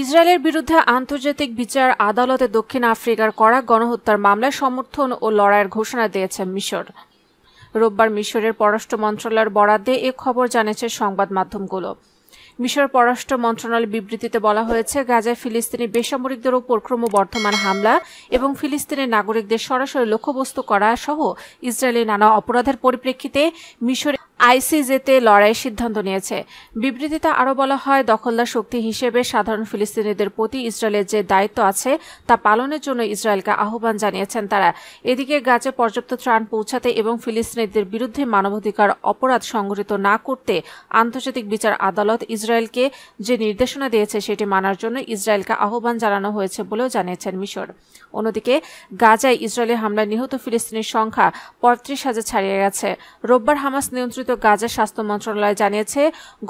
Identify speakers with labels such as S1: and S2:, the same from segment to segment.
S1: ইসরায়েলের বিরুদ্ধে আন্তর্জাতিক বিচার আদালতে দক্ষিণ আফ্রিকার করা গণহত্যার মামলায় সমর্থন ও লড়াইয়ের ঘোষণা দিয়েছে মিশর। রোববার মিশরের পররাষ্ট্র মন্ত্রণালয়ের বরাদ্দে এ খবর জানিয়েছে সংবাদ মাধ্যমগুলো। মিশর পররাষ্ট্র মন্ত্রণালয়ের বিবৃতিতে বলা হয়েছে, গাজায় ফিলিস্তিনি বেসামরিকদের ওপর ক্রমবর্ধমান হামলা এবং ফিলিস্তিনি নাগরিকদের সরাসরি লক্ষ্যবস্তু করা সহ ইসরায়েলি নানা অপরাধের পরিপ্রেক্ষিতে মিশর আইসিজেতে লড়াইয়ের সিদ্ধান্ত নিয়েছে। বিবৃতিতে আরও বলা হয়, দখলদার শক্তি হিসেবে সাধারণ ফিলিস্তিনিদের প্রতি ইসরায়েলের যে দায়িত্ব আছে তা পালনের জন্য ইসরায়েলকে আহ্বান জানিয়েছেন তারা। এদিকে গাজায় পর্যাপ্ত ত্রাণ পৌঁছাতে এবং ফিলিস্তিনিদের বিরুদ্ধে মানবাধিকার অপরাধ সংঘটিত না করতে আন্তর্জাতিক বিচার আদালত ইসরায়েলকে যে নির্দেশনা দিয়েছে সেটি মানার জন্য ইসরায়েলকে আহ্বান জানানো হয়েছে বলেও জানিয়েছেন মিশর। অন্যদিকে গাজায় ইসরায়েলি হামলায় নিহত ফিলিস্তিনির সংখ্যা ৩৫,০০০ ছাড়িয়ে গেছে। রোববার হামাস নিয়ন্ত্রিত গাজার স্বাস্থ্য মন্ত্রণালয় জানিয়েছে,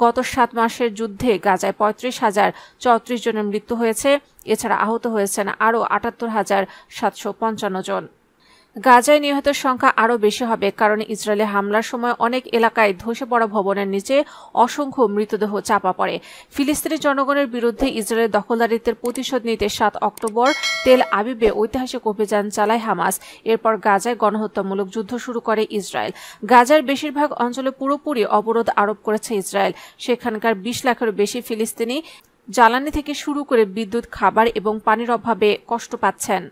S1: গত ৭ মাসের যুদ্ধে গাজায় ৩৫,০৩৪ জনের মৃত্যু হয়েছে। এছাড়া আহত হয়েছেন আরও ৭৮,৭৫৫ জন। গাজায় নিহতের সংখ্যা আরও বেশি হবে, কারণ ইসরায়েলি হামলার সময় অনেক এলাকায় ধসে পড়া ভবনের নিচে অসংখ্য মৃতদেহ চাপা পড়ে। ফিলিস্তিনি জনগণের বিরুদ্ধে ইসরায়েলের দখলদারিত্বের প্রতিশোধ নিতে ৭ অক্টোবর তেল আবিবে ঐতিহাসিক অভিযান চালায় হামাস। এরপর গাজায় গণহত্যামূলক যুদ্ধ শুরু করে ইসরায়েল। গাজার বেশিরভাগ অঞ্চলে পুরোপুরি অবরোধ আরোপ করেছে ইসরায়েল। সেখানকার ২০ লাখেরও বেশি ফিলিস্তিনি জ্বালানি থেকে শুরু করে বিদ্যুৎ, খাবার এবং পানির অভাবে কষ্ট পাচ্ছেন।